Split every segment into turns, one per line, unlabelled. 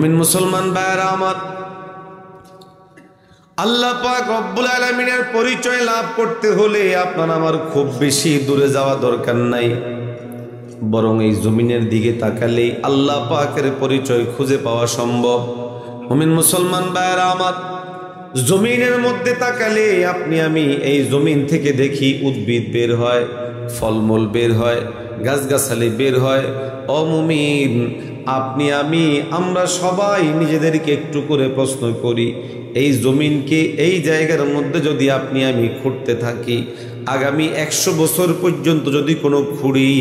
মিন মুসলমান ভাইরা আমার, আল্লাহ পাক রব্বুল আলামিনের পরিচয় লাভ করতে হলে আপনার আমার খুব বেশি দূরে যাওয়া দরকার নাই, বরং এই জমিনের দিকে তাকালেই আল্লাহ পাকের পরিচয় খুঁজে পাওয়া সম্ভব। মুমিন মুসলমান ভাইরা আমার, জমিনের মধ্যে তাকালে আপনি আমি এই জমিন থেকে দেখি উদ্ভিদ বের হয়, ফলমূল বের হয়, গাছগাছালি বের হয়। ও মুমিন, আপনি আমরা সবাই নিজেদেরকে একটু করে প্রশ্ন করি, এই জমিনকে এই জায়গার মধ্যে যদি আপনি আমি খুঁড়তে থাকি, আগামী 100 বছর পর্যন্ত যদি কোনো খুঁড়ি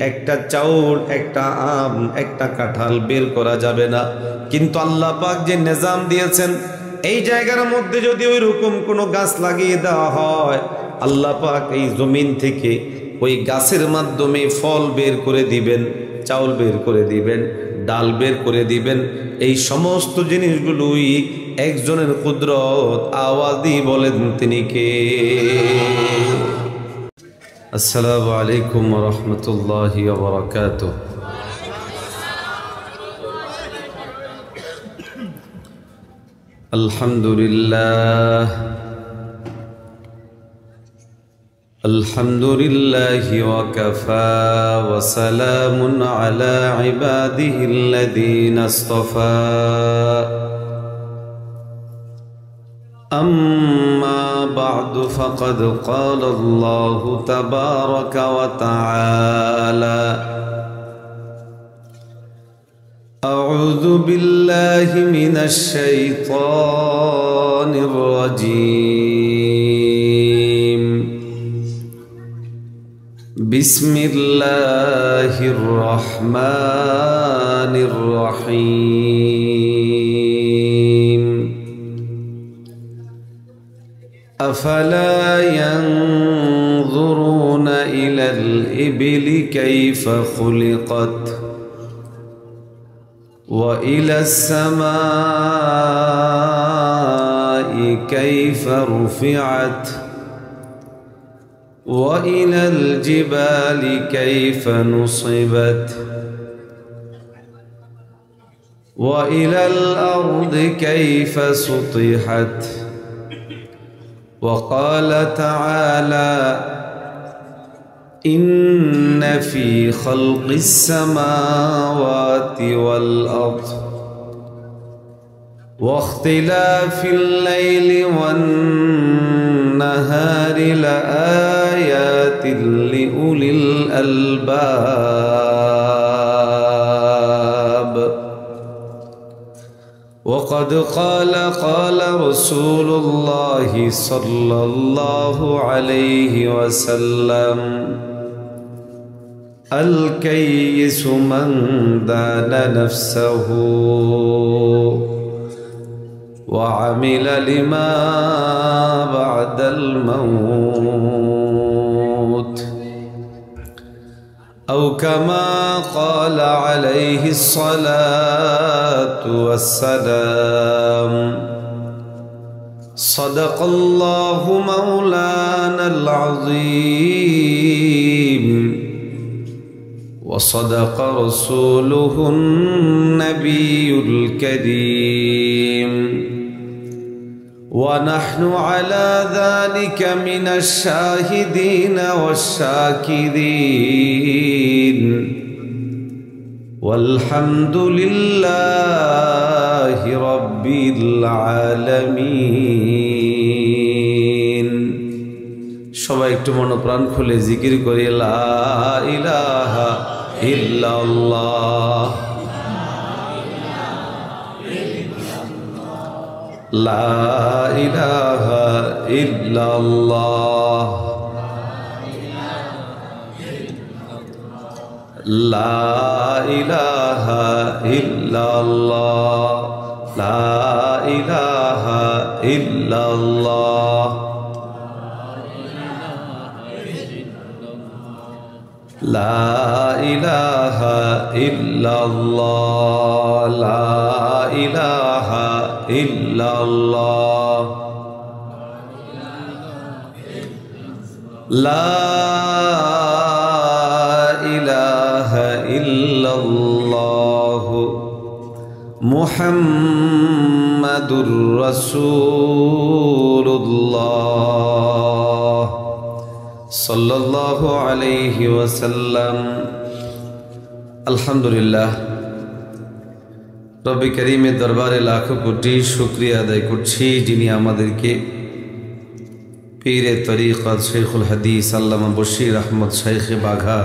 একটা চাউল, একটা আম, একটা কাঁঠাল বের করা যাবে না। কিন্তু আল্লাহ পাক যে নিজাম দিয়েছেন, এই জায়গার মধ্যে যদি ওই রকম কোনো গাছ লাগিয়ে দেওয়া হয়, আল্লাহ পাক এই জমিন থেকে ওই গাছের মাধ্যমে ফল বের করে দিবেন, চাউল বের করে দিবেন, ডাল বের করে দিবেন। এই সমস্ত জিনিসগুলোই একজনের কুদরত। আওয়াজ দিয়ে বলেন তিনি কে? আসসালামু আলাইকুম ওয়া রাহমাতুল্লাহি ওয়া বারাকাতুহু। আলহামদুলিল্লাহ, আলহামদুলিল্লাহি ওয়া কাফা ওয়া সালামুন আলা ইবাদিহিল্লাযীনা ইসতাফা। أما بعد فقد قال الله تبارك وتعالى: أعوذ بالله من الشيطان الرجيم. بسم الله الرحمن الرحيم. أفلا ينظرون إلى الإبل كيف خلقت وإلى السماء كيف رفعت وإلى الجبال كيف نصبت وإلى الأرض كيف سطحت. وقال تعالى: إن في خلق السماوات والأرض واختلاف الليل والنهار لآيات لأولي الألباب. وقد قال رسول الله صلى الله عليه وسلم: الكيس من دان نفسه وعمل لما بعد الموت، أو كما قال عليه الصلاة والسلام. صدق الله مولانا العظيم، وصدق رسوله النبي الكريم، ونحن على ذلك من الشاهدين والشاكرين، والحمد لله رب العالمين. সবাই একটু মনোপ্রাণ খুলে জিকির করে লা ইলাহা ইল্লাল্লাহ, লা ইলাহা ইল্লাল্লাহ, লা ইলাহা ইল্লাল্লাহ, লা ইলাহা ইল্লাল্লাহ, লা ইলাহা ইল্লাল্লাহ, লা ইলাহা ইল্লাল্লাহ, লা ইলাহা ইল্লাল্লাহ, মুহাম্মাদুর রাসূলুল্লাহ সাল্লাল্লাহু আলাইহি ওয়াসাল্লাম। আলহামদুলিল্লাহ, রব্বে করিমের দরবারে লাখো কোটি শুকরিয়া আদায় করছি, যিনি আমাদেরকে পীরে তরিকত শেখুল হাদিস আল্লামা বশির আহমদ শাইখে বাঘা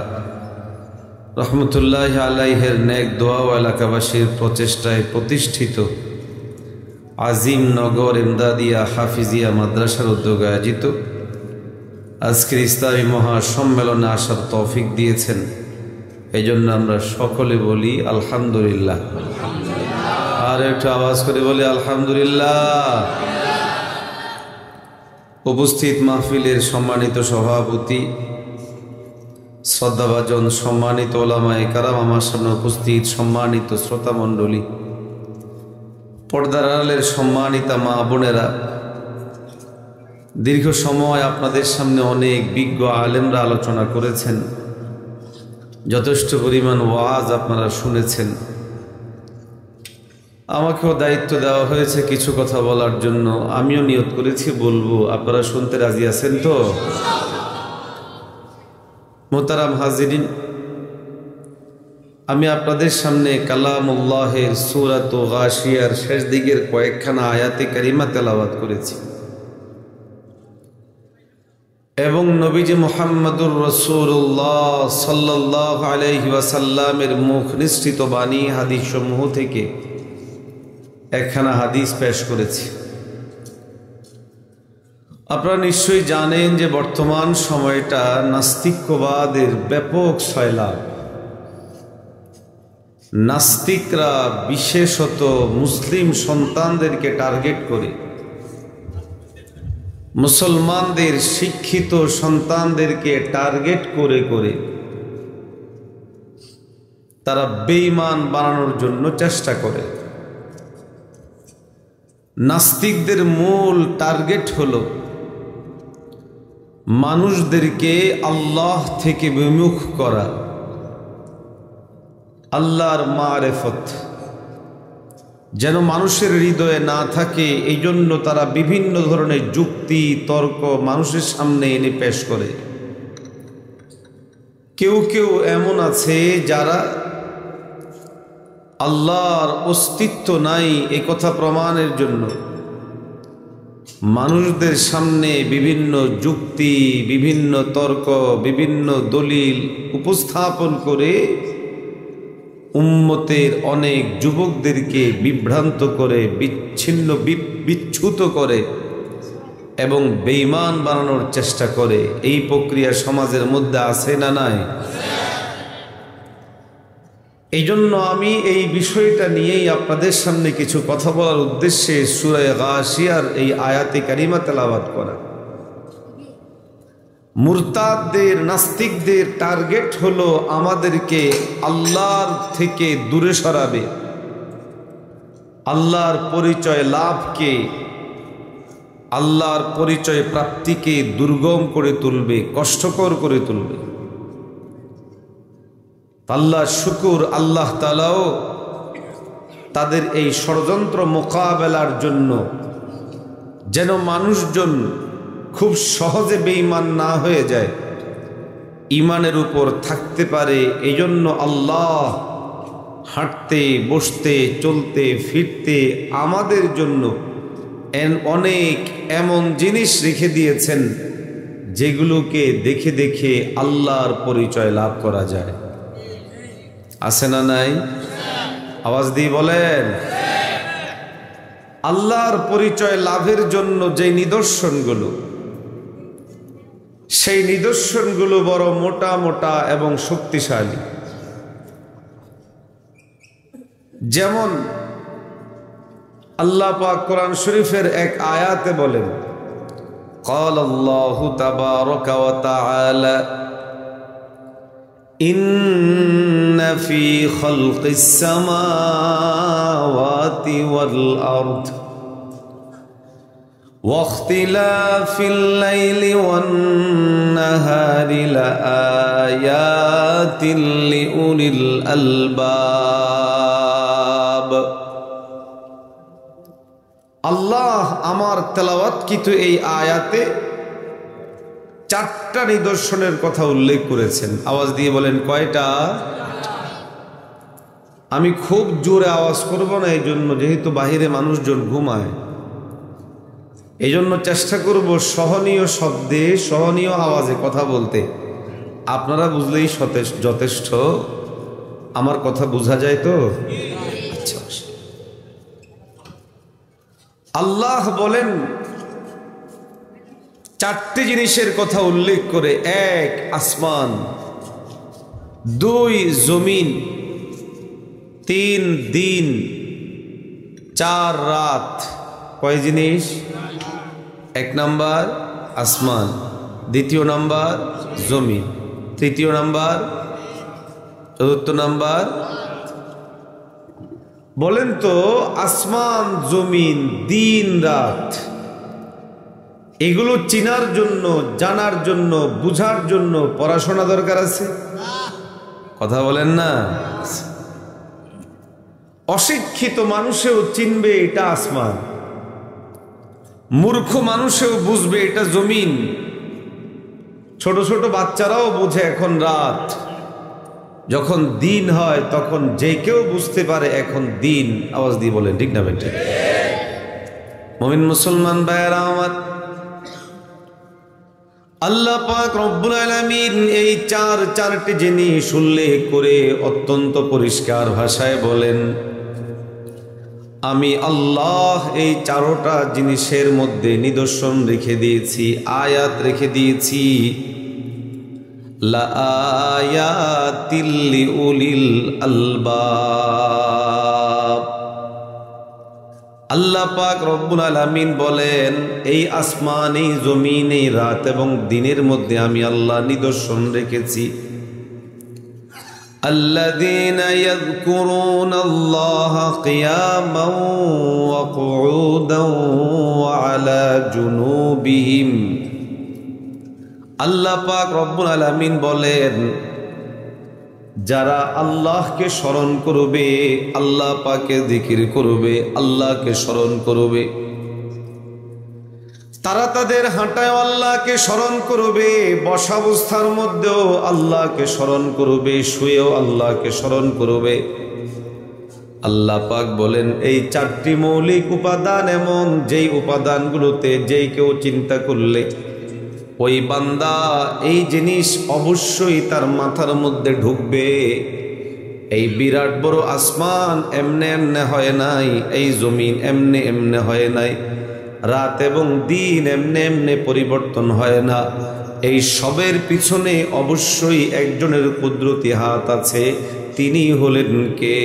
রহমতুল্লাহ আলাইহের নেক দোয়া ও এলাকাবাসীর প্রচেষ্টায় প্রতিষ্ঠিত আজিম নগর ইমদাদিয়া হাফিজিয়া মাদ্রাসার উদ্যোগে আয়োজিত আজকের ইসলামী মহাসম্মেলনে আসার তৌফিক দিয়েছেন। এই জন্য আমরা সকলে বলি আলহামদুলিল্লাহ। আর একটু আওয়াজ করে বলি আলহামদুলিল্লাহ। উপস্থিত মাহফিলের সম্মানিত সভাপতি, শ্রদ্ধাভাজন সম্মানিত ওলামায়ে কেরাম, আমার সামনে উপস্থিত সম্মানিত শ্রোতা মণ্ডলী, পর্দার আড়ালের সম্মানিতা মা বোনেরা, দীর্ঘ সময় আপনাদের সামনে অনেক বিজ্ঞ আলেমরা আলোচনা করেছেন, যথেষ্ট পরিমাণ ওয়াজ আপনারা শুনেছেন। আমাকেও দায়িত্ব দেওয়া হয়েছে কিছু কথা বলার জন্য, আমিও নিয়ত করেছি বলবো। আপনারা শুনতে রাজি আছেন তো? মোহতারাম হাজিরিন, আমি আপনাদের সামনে কালামুল্লাহের সূরাত গাশিয়ার শেষ দিকের কয়েকখানা আয়াতে কারিমা তেলাওয়াত করেছি এবং নবীজি মুহাম্মদুর রাসূলুল্লাহ সাল্লাল্লাহু আলাইহি ওয়াসাল্লামের মুখ নিঃসৃত বাণী হাদিস সমূহ থেকে একখানা হাদিস পেশ করেছি। আপনারা নিশ্চয়ই জানেন যে বর্তমান সময়টা নাস্তিক্যবাদের ব্যাপক সয়লাব। নাস্তিকরা বিশেষত মুসলিম সন্তানদেরকে টার্গেট করে, মুসলমানদের শিক্ষিত সন্তানদেরকে টার্গেট করে করে তারা বেঈমান বানানোর জন্য চেষ্টা করে। নাস্তিকদের মূল টার্গেট হলো মানুষদেরকে আল্লাহ থেকে বিমুখ করা, আল্লাহর মারেফত যেন মানুষের হৃদয়ে না থাকে, এই জন্য তারা বিভিন্ন ধরনের যুক্তি তর্ক মানুষের সামনে এনে পেশ করে। কেউ কেউ এমন আছে যারা আল্লাহর অস্তিত্ব নাই এই কথা প্রমাণের জন্য মানুষদের সামনে বিভিন্ন যুক্তি, বিভিন্ন তর্ক, বিভিন্ন দলিল উপস্থাপন করে উম্মতের অনেক যুবকদেরকে বিভ্রান্ত করে, বিচ্ছুত করে এবং বেঈমান বানানোর চেষ্টা করে। এই প্রক্রিয়া সমাজের মধ্যে আছে না নাই? এই জন্য আমি এই বিষয়টা নিয়েই আপনাদের সামনে কিছু কথা বলার উদ্দেশ্যে সূরা গাশিয়ার এই আয়াতে কারিমা তেলাওয়াত করা। মুরতাদদের, নাস্তিকদের টার্গেট হলো আমাদেরকে আল্লাহর থেকে দূরে সরাবে, আল্লাহর পরিচয় লাভকে, আল্লাহর পরিচয় প্রাপ্তিকে দুর্গম করে তুলবে, কষ্টকর করে তুলবে। আল্লাহ শুকুর, আল্লাহ তাআলাও তাদের এই ষড়যন্ত্র মোকাবেলার জন্য যেন মানুষজন খুব সহজে বেঈমান না হয়ে যায়, ইমানের উপর থাকতে পারে, এই জন্য আল্লাহ হাঁটতে, বসতে, চলতে, ফিরতে আমাদের জন্য অনেক এমন জিনিস রেখে দিয়েছেন যেগুলোকে দেখে দেখে আল্লাহর পরিচয় লাভ করা যায়। আছে না নাই? আওয়াজ দিয়ে বলেন। আল্লাহর পরিচয় লাভের জন্য যে নিদর্শনগুলো, সেই নিদর্শনগুলো বড় মোটা মোটা এবং শক্তিশালী। যেমন আল্লাহ পাক কোরআন শরীফের এক আয়াতে বলেন, قال الله تبارك وتعالى إن في خلق السماوات والأرض واختلاف الليل والنهار لآيات لأولي الألباب আল্লাহ আমার তেলাওয়াতকৃত এই আয়াতে 4টা নিদর্শনের কথা উল্লেখ করেছেন। আওয়াজ দিয়ে বলেন কয়টা? আমি খুব জোরে আওয়াজ করব না, এই জন্য যেহেতু বাহিরে মানুষজন ঘুমায়, এই জন্য চেষ্টা করব সহনীয় শব্দে সহনীয় আওয়াজে কথা বলতে। আপনারা বুঝলেই যথেষ্ট। আমার কথা বোঝা যায় তো? আচ্ছা। আল্লাহ বলেন 4টি জিনিসের কথা উল্লেখ করে, 1 আসমান, 2 জমিন, 3 দিন, 4 রাত। কয় জিনিস? 1 নাম্বার আসমান, 2 নাম্বার জমিন, 3 নাম্বার, 4 নাম্বার। বলেন তো আসমান, জমিন, দিন, রাত, এগুলো চিনার জন্য, জানার জন্য, বুঝার জন্য পড়াশোনা দরকার আছে? কথা বলেন না? অশিক্ষিত মানুষেও চিনবে এটা আসমান, মূর্খ মানুষেও বুঝবে এটা জমিন, ছোট ছোট বাচ্চারাও বুঝে এখন রাত। যখন দিন হয় তখন যে কেউ বুঝতে পারে এখন দিন। আওয়াজ দিয়ে বলেন ঠিক না বেটা? মুমিন মুসলমান ভাইয়েরা আমার, আল্লাহ পাক রব্বুল আলামিন এই চারটি জিনিস উল্লেখ করে অত্যন্ত পরিষ্কার ভাষায় বলেন, আমি আল্লাহ এই 4টা জিনিসের মধ্যে নিদর্শন রেখে দিয়েছি, আয়াত রেখে দিয়েছি। লা আয়াতিল লিউলিল আলবাব। আল্লাহ পাক রব্বুল আলামিন বলেন, এই আসমান, এই জমিন, এই রাত এবং দিনের মধ্যে আমি আল্লাহ নিদর্শন রেখেছি। আল্লাযীনা ইয়াযকুরুনাল্লাহা কিয়ামান ওয়া কুউদান ওয়া আলা জুনুবিহিম। আল্লাহ পাক রব্বুল আলামিন বলেন, যারা আল্লাহকে স্মরণ করবে, আল্লাহ পাকে জিকির করবে, আল্লাহকে স্মরণ করবে, তারা তাদের হাঁটায় আল্লাহকে স্মরণ করবে, বসাবস্থার মধ্যেও আল্লাহকে স্মরণ করবে, শুয়েও আল্লাহকে স্মরণ করবে। আল্লাহ পাক বলেন, এই 4টি মৌলিক উপাদান এমন, যেই উপাদানগুলোতে যেই কেউ চিন্তা করলে ওই বান্দা এই জিনিস অবশ্যই তার মাথার মধ্যে ঢুকবে। এই বিরাট বড় আসমান এমনে এমনে হয় নাই, এই জমিন এমনে এমনে হয় নাই, রাত এবং দিন এমনে এমনে পরিবর্তন হয় না। এই সবের পিছনে অবশ্যই একজনের কুদরতি হাত আছে, তিনি হলেন কে?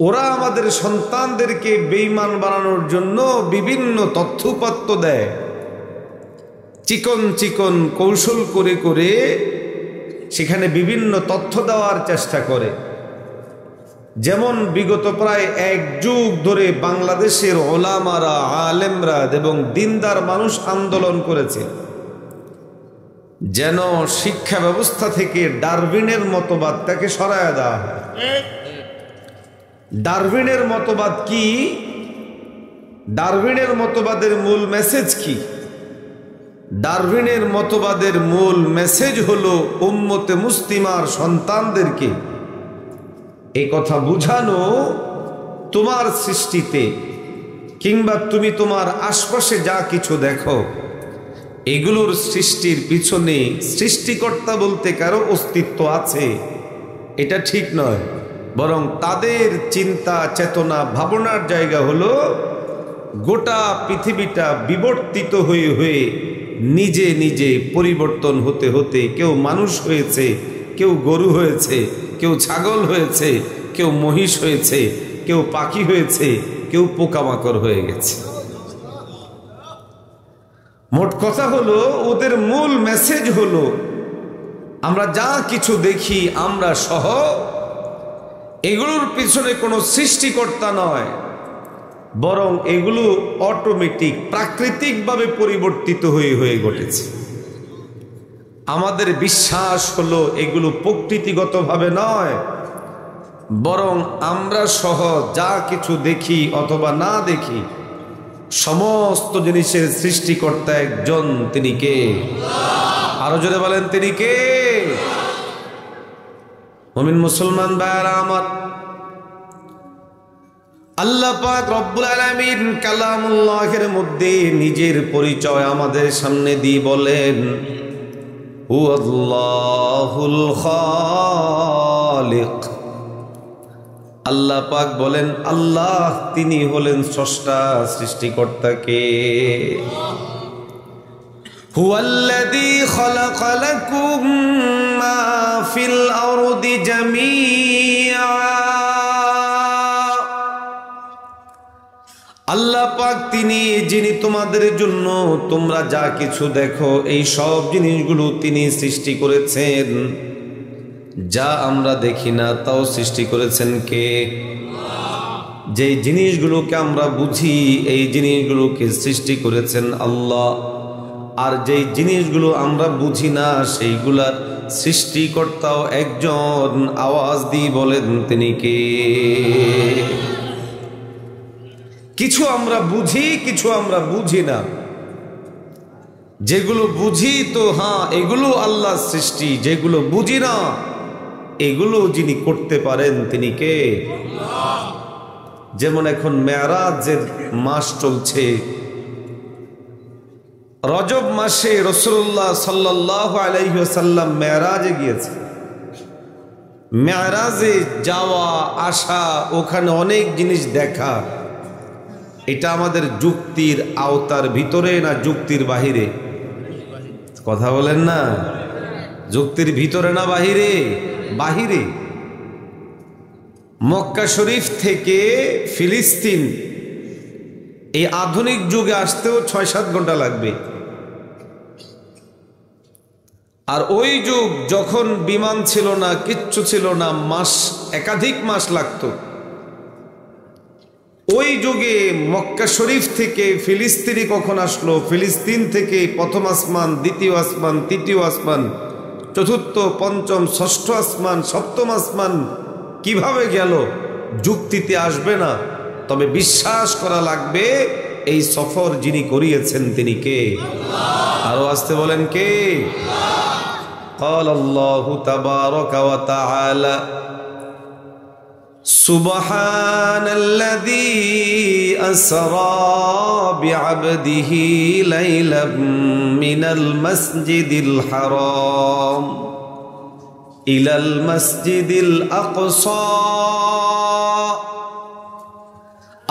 ওরা আমাদের সন্তানদেরকে বেঈমান বানানোর জন্য বিভিন্ন তথ্যপাত্য দেয়, চিকন চিকন কৌশল করে করে সেখানে বিভিন্ন তথ্য দেওয়ার চেষ্টা করে। যেমন বিগত প্রায় 1 যুগ ধরে বাংলাদেশের ওলামারা, আলেমরা এবং দিনদার মানুষ আন্দোলন করেছে যেন শিক্ষা ব্যবস্থা থেকে ডারউইনের মতবাদটাকে সরায়া দেওয়া হয়। ডারউইনের মতবাদ কি? ডারউইনের মতবাদের মূল মেসেজ কি? ডারউইনের মতবাদের মূল মেসেজ হলো উম্মতে মুসলিমার সন্তানদেরকে এই কথা বুঝানো, তোমার সৃষ্টিতে কিংবা তুমি তোমার আশপাশে যা কিছু দেখো, এগুলোর সৃষ্টির পিছনে সৃষ্টিকর্তা বলতে কারো অস্তিত্ব আছে, এটা ঠিক নয়। বরং তাদের চিন্তা, চেতনা, ভাবনার জায়গা হলো গোটা পৃথিবীটা বিবর্তিত হয়ে হয়ে নিজে নিজে পরিবর্তন হতে হতে কেউ মানুষ হয়েছে, কেউ গরু হয়েছে, কেউ ছাগল হয়েছে, কেউ মহিষ হয়েছে, কেউ পাখি হয়েছে, কেউ পোকামাকড় হয়ে গেছে। মোট কথা হলো, ওদের মূল মেসেজ হলো আমরা যা কিছু দেখি আমরা সহ, এগুলোর পিছনে কোনো সৃষ্টিকর্তা নয়, বরং এগুলো অটোমেটিক প্রাকৃতিকভাবে পরিবর্তিত হয়ে হয়ে ঘটেছে। আমাদের বিশ্বাস হলো এগুলো প্রকৃতিগতভাবে নয়, বরং আমরা সহ যা কিছু দেখি অথবা না দেখি সমস্ত জিনিসের সৃষ্টিকর্তা একজন, তিনি কে? আরো জোরে বলেন, তিনি কে? মুমিন মুসলমান ভাইরা আমার, আল্লাহ পাক রব্বুল আলামিন কালামুল্লাহের মধ্যে নিজের পরিচয় আমাদের সামনে দিয়ে বলেন, হুয়াল্লাহুল খালিক। আল্লাহ পাক বলেন, আল্লাহ তিনি হলেন স্রষ্টা, সৃষ্টিকর্তাকে। হুয়াল্লাযী খালাকা লাকুম মা ফিল আরদি জামিআ। আল্লাহ পাক তিনি, যিনি তোমাদের জন্য তোমরা যা কিছু দেখো এই সব জিনিসগুলো তিনি সৃষ্টি করেছেন। যা আমরা দেখি না তাও সৃষ্টি করেছেন কে? যে জিনিসগুলোকে আমরা বুঝি এই জিনিসগুলোকে সৃষ্টি করেছেন আল্লাহ। আর যেই জিনিসগুলো আমরা বুঝি না সেইগুলার সৃষ্টিকর্তাও একজন। আওয়াজ দিয়ে বলেন, তিনি কে? কিছু আমরা বুঝি, কিছু আমরা বুঝি না। যেগুলো বুঝি তো হ্যাঁ এগুলো আল্লাহর সৃষ্টি, যেগুলো বুঝি না এগুলো যিনি করতে পারেন তিনি কে? যেমন এখন মেরাজের মাস চলছে, রজব মাসে রাসূলুল্লাহ সাল্লাল্লাহু আলাইহি ওয়াসাল্লাম মেরাজে গিয়েছে। মেরাজে যাওয়া আসা, ওখানে অনেক জিনিস দেখা, এটা আমাদের যুক্তির আওতার ভিতরে না যুক্তির বাহিরে? কথা বলেন না, যুক্তির ভিতরে না বাহিরে? বাহিরে। মক্কা শরীফ থেকে ফিলিস্তিন এই আধুনিক যুগে আসতেও ৬-৭ ঘন্টা লাগবে। আর ওই যুগ যখন বিমান ছিল না, কিচ্ছু ছিল না, মাস, একাধিক মাস লাগতো। ওই যুগে মক্কা শরীফ থেকে ফিলিস্তিনি কখন আসলো, ফিলিস্তিন থেকে প্রথম আসমান, দ্বিতীয় আসমান, তৃতীয় আসমান, চতুর্থ, পঞ্চম, ষষ্ঠ আসমান, সপ্তম আসমান কিভাবে গেল যুক্তিতে আসবে না। তবে বিশ্বাস করা লাগবে এই সফর যিনি করিয়েছেন তিনি কে? আরো আসতে বলেন, কে? قال الله تبارك وتعالى سبحان الذي أسرى بعبده ليلا من المسجد الحرام إلى المسجد الأقصى।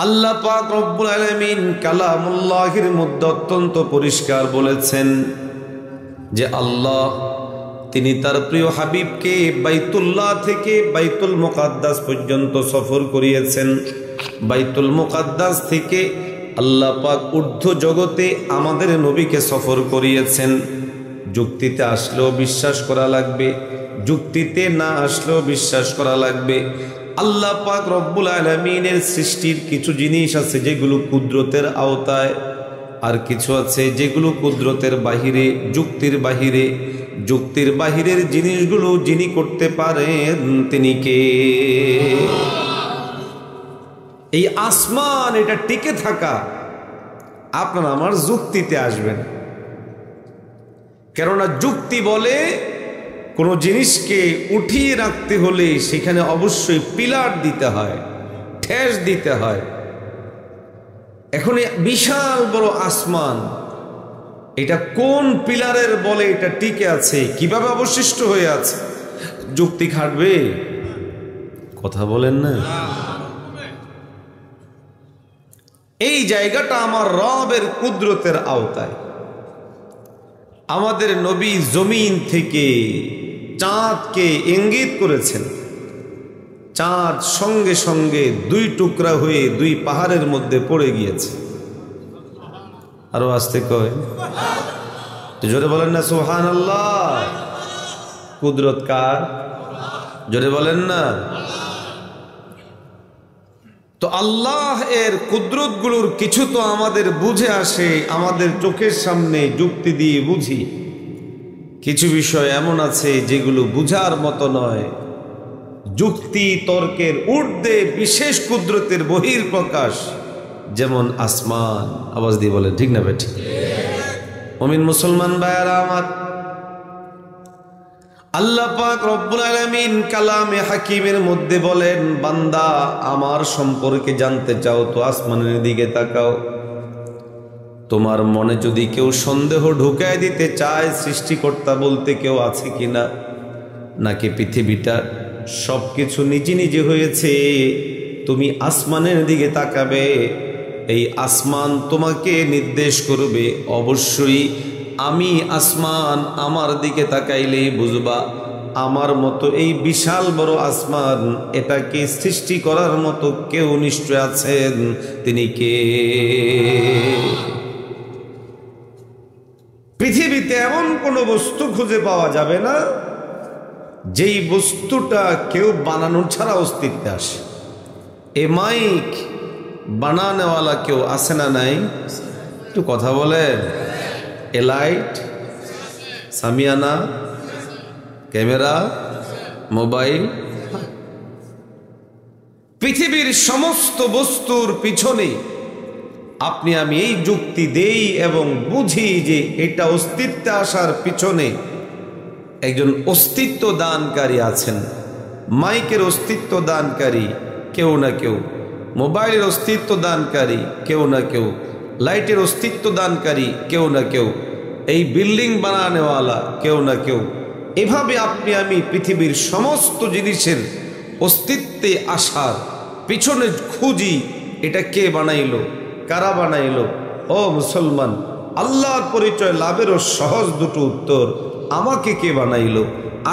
আল্লাহ পাক রব্বুল আলামিন কালামুল্লাহের মধ্যে অত্যন্ত পরিষ্কার বলেছেন যে আল্লাহ তিনি তার প্রিয় হাবিবকে বাইতুল্লাহ থেকে বাইতুল মুকাদ্দাস পর্যন্ত সফর করিয়েছেন। বাইতুল মুকাদ্দাস থেকে আল্লাহ পাক ঊর্ধ্ব জগতে আমাদের নবীকে সফর করিয়েছেন। যুক্তিতে আসলেও বিশ্বাস করা লাগবে, যুক্তিতে না আসলেও বিশ্বাস করা লাগবে। আল্লাহ পাক রব্বুল আলামিনের সৃষ্টির কিছু জিনিস আছে যেগুলো কুদরতের আওতায়, আর কিছু আছে যেগুলো কুদরতের বাহিরে, যুক্তির বাহিরে। যুক্তির বাহিরের জিনিসগুলো যিনি করতে পারেন তিনি কে? এই আসমান এটা টিকে থাকা আপনার আমার যুক্তিতে আসবে না। কেননা যুক্তি বলে কোনো জিনিসকে উঠিয়ে রাখতে হলে সেখানে অবশ্যই পিলার দিতে হয়, ঠেস দিতে হয়। এখন বিশাল বড় আসমান, এটা কোন পিলারের বলে এটা টিকে আছে, কিভাবে অবশিষ্ট হয়ে আছে? যুক্তি খাটবে? কথা বলেন না। এই জায়গাটা আমার রবের কুদরতের আওতায়। আমাদের নবী জমিন থেকে চাঁদকে ইঙ্গিত করেছেন, চাঁদ সঙ্গে সঙ্গে 2 টুকরা হয়ে 2 পাহাড়ের মধ্যে পড়ে গিয়েছে। আরো আসতে কয়, জোরে বলেন না সুবহানাল্লাহ। কুদরত কার? জোরে বলেন না। তো আল্লাহ এর কুদরত গুলোর কিছু তো আমাদের বুঝে আসে, আমাদের চোখের সামনে যুক্তি দিয়ে বুঝি। কিছু বিষয় এমন আছে যেগুলো বুঝার মতো নয়, যুক্তি তর্কের ঊর্ধ্বে বিশেষ কুদরতের বহির প্রকাশ, যেমন আসমান। আওয়াজ দিয়ে বলেন ঠিক না বেঠিক? মুমিন মুসলমান ভাইয়েরা আমার, আল্লাহ পাক রব্বুল আলামিন কালামে হাকিমের মধ্যে বলেন, বান্দা আমার সম্পর্কে জানতে চাও তো আসমানের দিকে তাকাও। তোমার মনে যদি কেউ সন্দেহ ঢুকায় দিতে চায় সৃষ্টিকর্তা বলতে কেউ আছে কিনা, নাকি পৃথিবীটা সবকিছু নিজে নিজে হয়েছে, তুমি আসমানের দিকে তাকাবে, এই আসমান তোমাকে নির্দেশ করবে। অবশ্যই আমি আসমান, আমার দিকে তাকাইলেই বুঝবা আমার মতো এই বিশাল বড় আসমান, এটাকে সৃষ্টি করার মতো কেউ নিশ্চয় আছেন। তিনি কে? পৃথিবীতে এমন কোনো বস্তু খুঁজে পাওয়া যাবে না যেই বস্তুটা কেউ বানানো ছাড়া অস্তিত্বে আসে। এ মাইক বানানেওয়ালা কেউ আছে না নাই? একটু কথা বলেন। এ লাইট, সামিয়ানা, ক্যামেরা, মোবাইল, পৃথিবীর সমস্ত বস্তুর পিছনে আপনি আমি এই যুক্তি দেই এবং বুঝি যে এটা অস্তিত্বে আসার পিছনে একজন অস্তিত্ব দানকারী আছেন। মাইকের অস্তিত্ব দানকারী কেউ না কেউ, মোবাইলের অস্তিত্ব দানকারী কেউ না কেউ, লাইটের অস্তিত্ব দানকারী কেউ না কেউ, এই বিল্ডিং বানানোওয়ালা কেউ না কেউ। এভাবে আপনি আমি পৃথিবীর সমস্ত জিনিসের অস্তিত্বে আসার পিছনে খুঁজি এটা কে বানাইলো, কারা বানাইলো। ও মুসলমান, আল্লাহর পরিচয় লাভেরও সহজ দুটো উত্তর। আমাকে কে বানাইলো?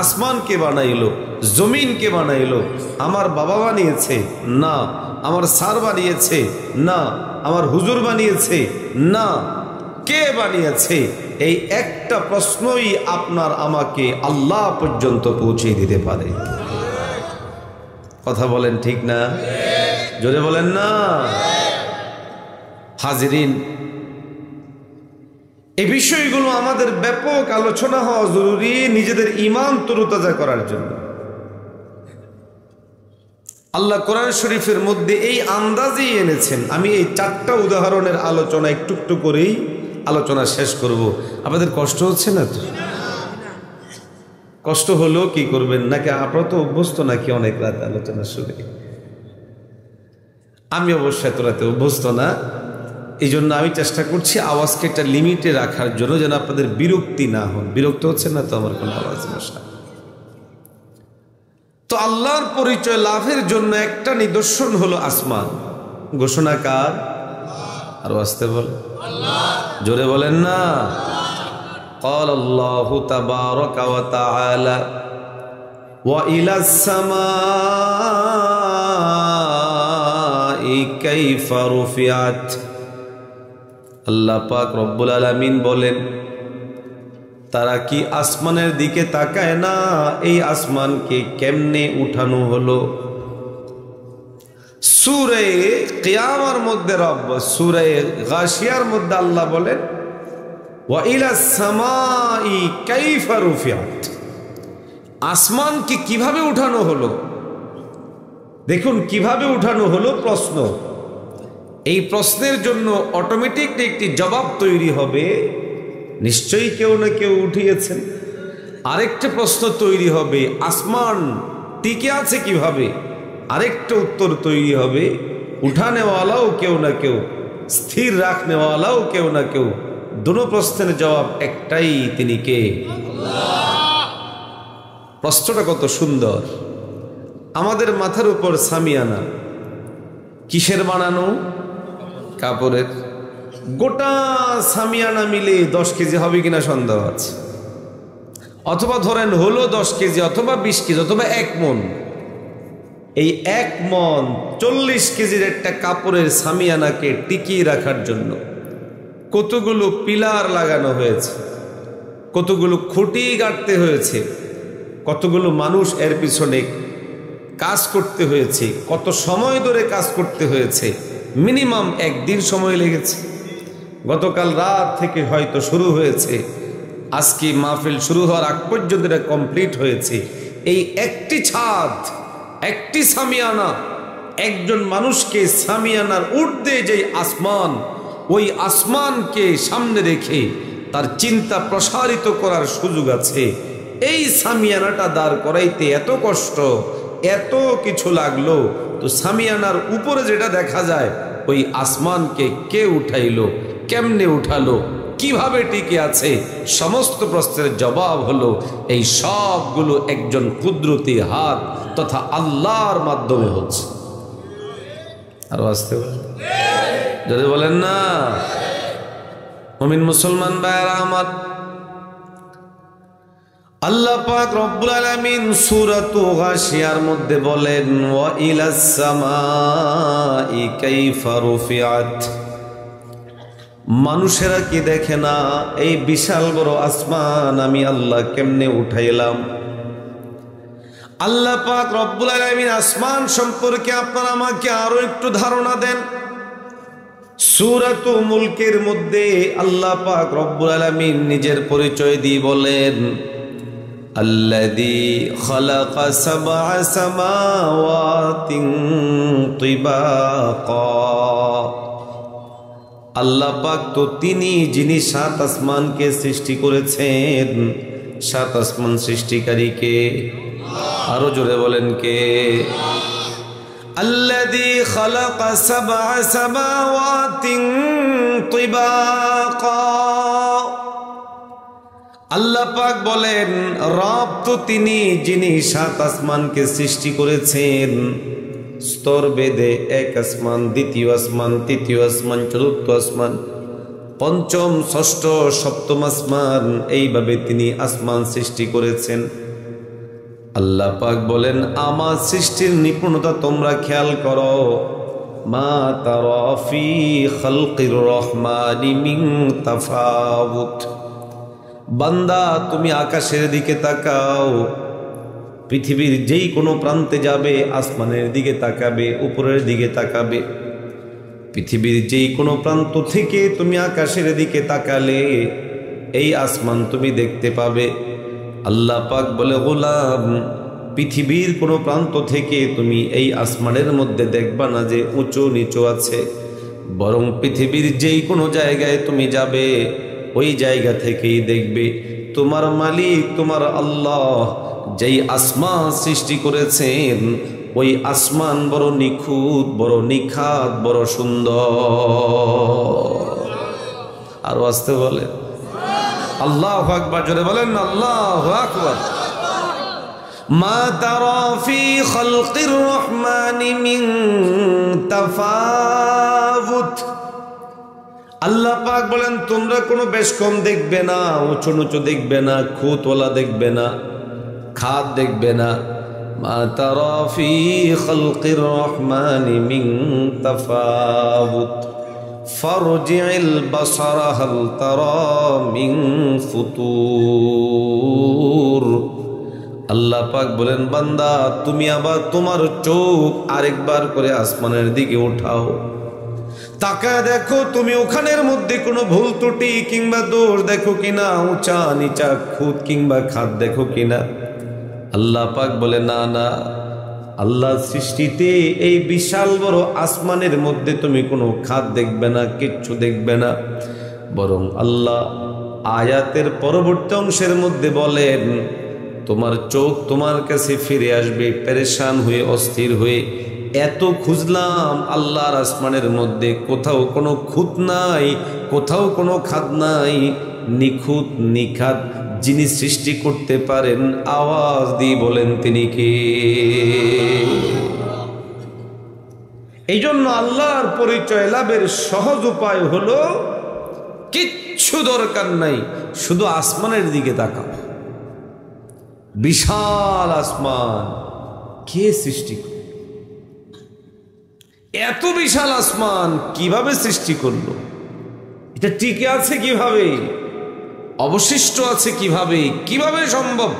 আসমান কে বানাইলো? জমিন কে বানাইলো? আমার বাবা বানিয়েছে? না। আমার স্যার বানিয়েছে? না। আমার হুজুর বানিয়েছে? না। কে বানিয়েছে? এই একটা প্রশ্নই আপনার আমাকে আল্লাহ পর্যন্ত পৌঁছে দিতে পারে। কথা বলেন ঠিক না? জোরে বলেন না। হাজিরিন, এই বিষয়গুলো আমাদের ব্যাপক আলোচনা হওয়া জরুরি নিজেদের ঈমান তরুতাজা করার জন্য। আল্লাহ কোরআন শরীফের মধ্যে এই আন্দাজেই এনেছেন। আমি এই চারটা উদাহরণের আলোচনা একটু একটু করেই আলোচনা শেষ করব। আপনাদের কষ্ট হচ্ছে না তো? কষ্ট হলো কি করবেন? নাকি আপনারা তো অভ্যস্ত নাকি অনেক রাত আলোচনা শুনে? আমি অবশ্য এত রাতে অভ্যস্ত না, এই জন্য আমি চেষ্টা করছি আওয়াজকে একটা লিমিটে রাখার জন্য, যেন আপনাদের বিরক্তি না হন। বিরক্ত হচ্ছে না তো আমার কোনো আওয়াজ? মশা তো আল্লাহর পরিচয় লাভের জন্য একটা নিদর্শন হলো আসমান। ঘোষণা কার? আরো আসতে বলেন, জোরে বলেন না। قال الله تبارك وتعالى وإلى السماء كيف رفعت। আল্লাহ পাক রব্বুল আলামিন বলেন, তারা কি আসমানের দিকে তাকায় না এই আসমানকে কেমনে উঠানো হলো? সূরা কিয়ামার মধ্যে রব সূরা গাশিয়ার মধ্যে আল্লাহ বলেন ওয়া ইলাস সামাই কাইফা রুফিআত। আসমানকে কিভাবে উঠানো হলো? দেখুন কিভাবে উঠানো হলো প্রশ্ন। এই প্রশ্নের জন্য অটোমেটিকলি একটি জবাব তৈরি হবে, নিশ্চয়ই কেউ না কেউ উঠিয়েছেন। আরেকটা প্রশ্ন তৈরি হবে, আসমান টিকে আছে কিভাবে? আরেকটা উত্তর তৈরি হবে, উঠানেওয়ালাও কেউ না কেউ, স্থির রাখনেওয়ালাও কেউ না কেউ। দুটো প্রশ্নের জবাব একটাই, তিনি কে? প্রশ্নটা কত সুন্দর। আমাদের মাথার উপর সামিয়ানা কিসের বানানো? কাপড়ের। গোটা সামিয়ানা মিলে 10 কেজি হবে কিনা সন্দেহ আছে। অথবা ধরেন হলো 10 কেজি অথবা 20 কেজি অথবা 1 মণ। এই 1 মণ 40 কেজির একটা কাপড়ের সামিয়ানাকে টিকিয়ে রাখার জন্য কতগুলো পিলার লাগানো হয়েছে, কতগুলো খুঁটি গাড়তে হয়েছে, কতগুলো মানুষ এর পিছনে কাজ করতে হয়েছে, কত সময় ধরে কাজ করতে হয়েছে। মিনিমাম 1 দিন সময় লেগেছে। গতকাল রাত থেকে হয়তো শুরু হয়েছে, আজকে মাহফিল শুরু হওয়ার আগ পর্যন্ত এটা কমপ্লিট হয়েছে। এই একটি ছাদ একটি সামিয়ানা একজন মানুষকে সামিয়ানার ঊর্ধ্বে যে আসমান, ওই আসমানকে সামনে রেখে তার চিন্তা প্রসারিত করার সুযোগ আছে। এই সামিয়ানাটা দাঁড় করাইতে এত কষ্ট, এত কিছু লাগলো, তো সামিয়ানার উপরে যেটা দেখা যায় ওই আসমানকে কে উঠাইলো, কেমনে উঠালো, কিভাবে টিকে আছে, সমস্ত প্রশ্নের জবাব হলো এই সবগুলো একজন কুদরতি হাত তথা আল্লাহর মাধ্যমে হচ্ছে। আরো আসতে যদি বলেন না মুমিন মুসলমান ভাইরা আমার, আল্লাহ পাক রব্বুল আলামিন সূরাতু গাশিয়ার মধ্যে বলেন ওয়া ইলাস সামাই কাইফা রুফিআত। মানুষেরা কি দেখে না এই বিশাল বড় আসমান আমি আল্লাহ কেমনে উঠাইলাম? আল্লাহ পাক রব্বুল আলামিন আসমান সম্পর্কে আপনারা আমাকে আরো একটু ধারণা দেন। সূরাতু মুলকের মধ্যে আল্লাহ পাক রব্বুল আলামিন নিজের পরিচয় দিয়ে বলেন আল্লাযী খালাকা সাবআ সামাওয়াতিন তিবাকা। আল্লাহ পাক তো তিনি যিনি সাত আসমানকে সৃষ্টি করেছেন। সাত আসমান সৃষ্টিকারী কে? আরো জোরে বলেন কে? আল্লাযী খালাকা সাবআ সামাওয়াতিন তিবাকা। আল্লাহ পাক বলেন রব তো তিনি যিনি সাত আসমানকে সৃষ্টি করেছেন স্তর বেদে, এক আসমান, দ্বিতীয় আসমান, তৃতীয় আসমান, চতুর্থ আসমান, পঞ্চম, ষষ্ঠ, সপ্তম আসমান, এইভাবে তিনি আসমান সৃষ্টি করেছেন। আল্লাহ পাক বলেন আমার সৃষ্টির নিপুণতা তোমরা খেয়াল করো। মা তারা ফি খালকির রহমানি মিন তাফাউত। বান্দা তুমি আকাশের দিকে তাকাও, পৃথিবীর যেই কোনো প্রান্তে যাবে আসমানের দিকে তাকাবে, উপরের দিকে তাকাবে। পৃথিবীর যেই কোনো প্রান্ত থেকে তুমি আকাশের দিকে তাকালে এই আসমান তুমি দেখতে পাবে। আল্লাহ পাক বলে গোলাম পৃথিবীর কোনো প্রান্ত থেকে তুমি এই আসমানের মধ্যে দেখবা না যে উঁচু নিচু আছে, বরং পৃথিবীর যেই কোনো জায়গায় তুমি যাবে ওই জায়গা থেকেই দেখবে তোমার মালিক তোমার আল্লাহ যেই আসমান সৃষ্টি করেছেন ওই আসমান বড় নিখুঁত, বড় নিখাত, বড় সুন্দর। আরো আসতে বলে আল্লাহু আকবার, জোরে বলেন আল্লাহু আকবার। মা তারা ফি খালকির রহমানি মিন তাফাউত। আল্লাহ পাক বলেন তোমরা কোনো বেশ কম দেখবে না, উঁচু নিচু দেখবে না, খুঁতওয়ালা দেখবে না, খাদ দেখবে না। মা তারা ফি খালকির রহমানি মিন তাফাউত ফারজি'ল বাসারা হাল তারা মিন ফুতুর। আল্লাহ পাক বলেন বান্দা তুমি আবার তোমার চোখ আরেকবার করে আসমানের দিকে উঠাও, তাকায় দেখো তুমি ওখানের মধ্যে কোনো ভুল ত্রুটি কিংবা দোষ দেখো কিনা, উঁচা নিচা খুঁত কিংবা খাদ দেখো কিনা। আল্লাহ পাক বলে না না, আল্লাহ সৃষ্টিতে এই বিশাল বড় আসমানের মধ্যে তুমি কোনো খাদ দেখবে না, কিচ্ছু দেখবে না। বরং আল্লাহ আয়াতের পরবর্তী অংশের মধ্যে বলেন তোমার চোখ তোমার কাছে ফিরে আসবে পেরেশান হয়ে, অস্থির হয়ে। এত খুঁজলাম আল্লাহর আসমানের মধ্যে, কোথাও কোনো খুঁত নাই, কোথাও কোনো খাদ নাই। নিখুঁত নিখাত যিনি সৃষ্টি করতে পারেন আওয়াজ দিয়ে বলেন তিনি কে? এই জন্য আল্লাহর পরিচয় লাভের সহজ উপায় হলো কিচ্ছু দরকার নাই, শুধু আসমানের দিকে তাকাও। বিশাল আসমান কে সৃষ্টি করে? এত বিশাল আসমান কিভাবে সৃষ্টি করলো? এটা টিকে আছে কিভাবে? অবশিষ্ট আছে কিভাবে? কিভাবে সম্ভব?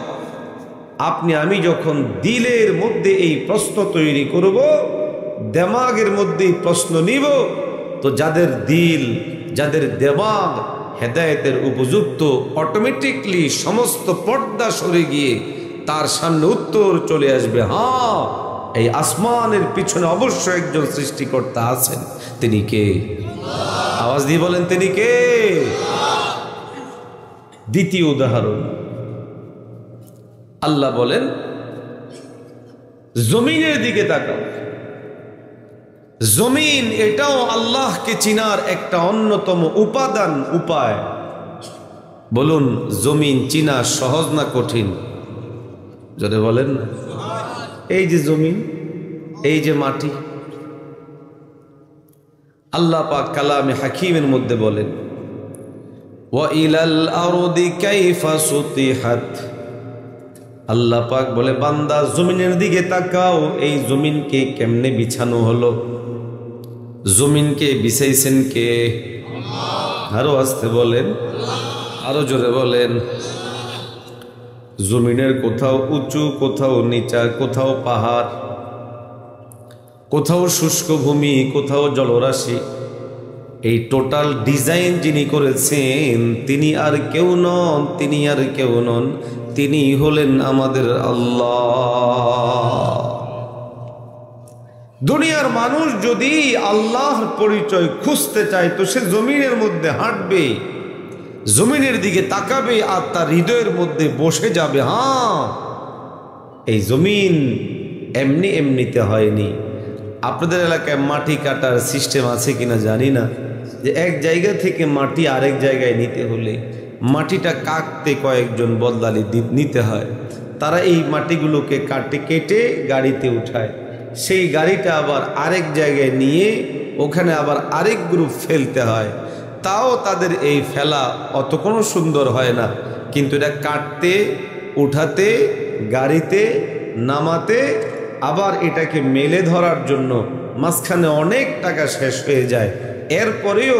আপনি আমি যখন দিলের মধ্যে এই প্রশ্ন তৈরি করব, দেমাগের মধ্যে প্রশ্ন নিব, তো যাদের দিল, যাদের দেমাগ হেদায়েতের উপযুক্ত, অটোমেটিকলি সমস্ত পর্দা সরে গিয়ে তার সামনে উত্তর চলে আসবে। হ্যাঁ এই আসমানের পিছনে অবশ্যই একজন সৃষ্টিকর্তা আছেন। তিনি কে? আওয়াজ দিয়ে বলেন, তিনি কে? দ্বিতীয় উদাহরণ, আল্লাহ বলেন জমিনের দিকে তাকাও। জমিন এটাও আল্লাহকে চিনার একটা অন্যতম উপাদান, উপায়। বলুন, জমিন চিনা সহজ না কঠিন? যদি বলেন না, এই যে জমিন, এই যে মাটি, আল্লাহ পাক কালামে হাকিমের মধ্যে বলেন ওয়া ইলাল আরদি কাইফা সুতিহাত। আল্লাহ পাক বলে, বান্দা জমিনের দিকে তাকাও, এই জমিনকে কেমনে বিছানো হলো। জমিনকে বিছাইছেন কে? আরো আস্তে বলেন, আরো জোরে বলেন। জমিনের কোথাও উঁচু, কোথাও নিচা, কোথাও পাহাড়, কোথাও শুষ্ক ভূমি, কোথাও জলরাশি। এই টোটাল ডিজাইন যিনি করেছেন তিনি আর কেউ নন, তিনি আর কেউ নন, তিনি হলেন আমাদের আল্লাহ। দুনিয়ার মানুষ যদি আল্লাহর পরিচয় খুঁজতে চায় তো সে জমিনের মধ্যে হাঁটবে, জমিনের দিকে তাকাবে আর তার হৃদয়ের মধ্যে বসে যাবে। হ্যাঁ, এই জমিন এমনি এমনিতে হয়নি। আপনাদের এলাকায় মাটি কাটার সিস্টেম আছে কিনা জানি না, যে এক জায়গা থেকে মাটি আরেক জায়গায় নিতে হলে মাটিটা কাটতে কয়েকজন বদলালি নিতে হয়। তারা এই মাটিগুলোকে কেটে গাড়িতে উঠায়, সেই গাড়িটা আবার আরেক জায়গায় নিয়ে ওখানে আবার আরেক গ্রুপ ফেলতে হয়। তাও তাদের এই ফেলা অত কোনো সুন্দর হয় না, কিন্তু এটা কাটতে, উঠাতে, গাড়িতে নামাতে, আবার এটাকে মেলে ধরার জন্য মাঝখানে অনেক টাকা শেষ হয়ে যায়। এরপরেও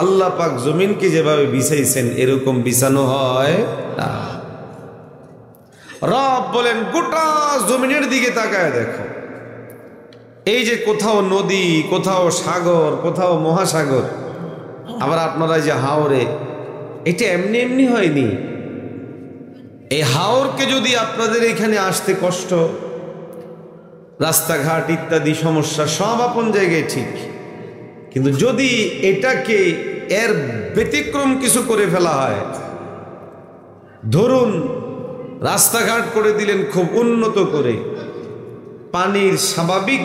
আল্লাহ পাক জমিনকে যেভাবে বিছাইছেন এরকম বিছানো হয় না। রব বলেন, গোটা জমিনের দিকে তাকায় দেখো, এই যে কোথাও নদী, কোথাও সাগর, কোথাও মহাসাগর, আবার আপনারা যে হাওরে, এটা এমনি এমনি হয়নি। এই হাওরকে যদি আপনাদের এখানে আসতে কষ্ট, রাস্তাঘাট ইত্যাদি সমস্যা সব আপন জায়গায় ঠিক, কিন্তু যদি এটাকে এর ব্যতিক্রম কিছু করে ফেলা হয়, ধরুন রাস্তাঘাট করে দিলেন খুব উন্নত করে, পানির স্বাভাবিক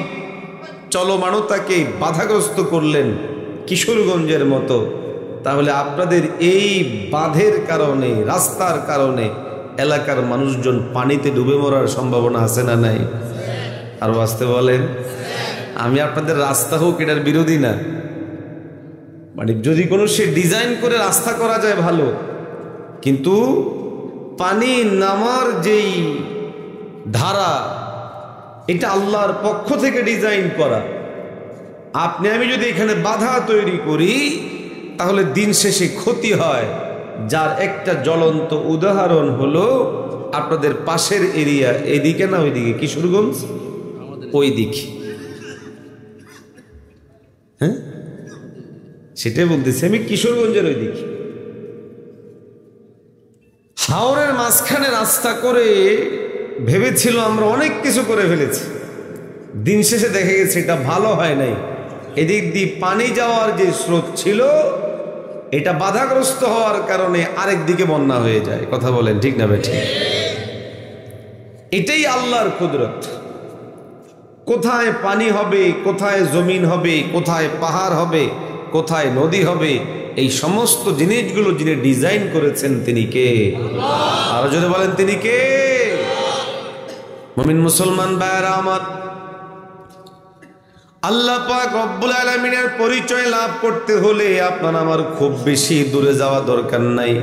চলমানতাকে বাধাগ্রস্ত করলেন কিশোরগঞ্জের মতো, তাহলে আপনাদের এই বাঁধের কারণে, রাস্তার কারণে এলাকার মানুষজন পানিতে ডুবে মরার সম্ভাবনা আছে না নাই? আরো আসতে বলেন। আমি আপনাদের রাস্তা হোক এটার বিরোধী না, মানে যদি কোনো সে ডিজাইন করে রাস্তা করা যায় ভালো, কিন্তু পানি নামার যেই ধারা, এটা আল্লাহর পক্ষ থেকে ডিজাইন করা। আপনি আমি যদি এখানে বাধা তৈরি করি তাহলে দিন শেষে ক্ষতি হয়। যার একটা জ্বলন্ত উদাহরণ হলো আপনাদের পাশের এরিয়া, এদিকে না ওইদিকে, কিশোরগঞ্জ ওই দিকে, হ্যাঁ সেটাই বলতেছি আমি, কিশোরগঞ্জের ওই দিকে হাওরের মাঝখানে রাস্তা করে ভেবেছিল আমরা অনেক কিছু করে ফেলেছি, দিন শেষে দেখা গেছে এটা ভালো হয় নাই। এদিক দিয়ে পানি যাওয়ার যে স্রোত ছিল এটা বাধাগ্রস্ত হওয়ার কারণে আরেক দিকে বন্যা হয়ে যায়। কথা বলেন ঠিক না বেঠিক? এটাই আল্লাহর কুদরত। কোথায় পানি হবে, কোথায় জমিন হবে, কোথায় পাহাড় হবে, কোথায় নদী হবে, এই সমস্ত জিনিসগুলো যিনি ডিজাইন করেছেন তিনি কে? আরো যদি বলেন তিনি কে? মুমিন মুসলমান ভাইরা আমার, আল্লাহ পাক রব্বুল আলামিনের পরিচয় লাভ করতে হলে আপনার আমার খুব বেশি দূরে যাওয়া দরকার নাই,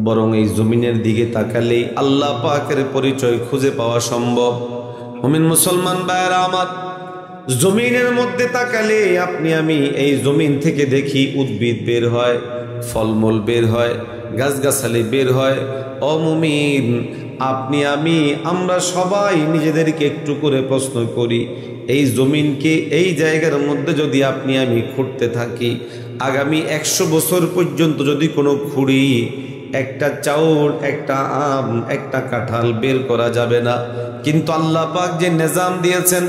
বরং এই জমিনের দিকে তাকালেই আল্লাহ পাকের পরিচয় খুঁজে পাওয়া সম্ভব। মুমিন মুসলমান ভাইরা আমার, জমিনের মধ্যে তাকালে আপনি আমি এই জমিন থেকে দেখি উদ্ভিদ বের হয়, ফলমূল বের হয়, গাছগাছালি বের হয়। ও মুমিন, আপনি আমি আমরা সবাই নিজেদেরকে একটু করে প্রশ্ন করি, এই জমিনকে, এই জায়গার মধ্যে যদি আপনি আমি খুঁড়তে থাকি, আগামী 100 বছর পর্যন্ত যদি কোনো খুঁড়ি একটা চাউল, একটা আম, একটা কাঁঠাল বের করা যাবে না। কিন্তু আল্লাহ পাক যে নিজাম দিয়েছেন,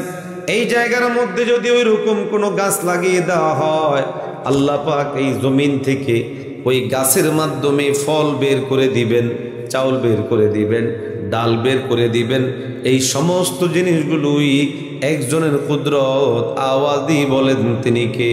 এই জায়গার মধ্যে যদি ওই রকম কোনো গাছ লাগিয়ে দেওয়া হয়, আল্লাহ পাক এই জমিন থেকে ওই গাছের মাধ্যমে ফল বের করে দিবেন, চাউল বের করে দিবেন, ডাল বের করে দিবেন। এই সমস্ত জিনিসগুলোই একজনের কুদরত। আওয়াজ দিয়ে বলেন তিনি কে?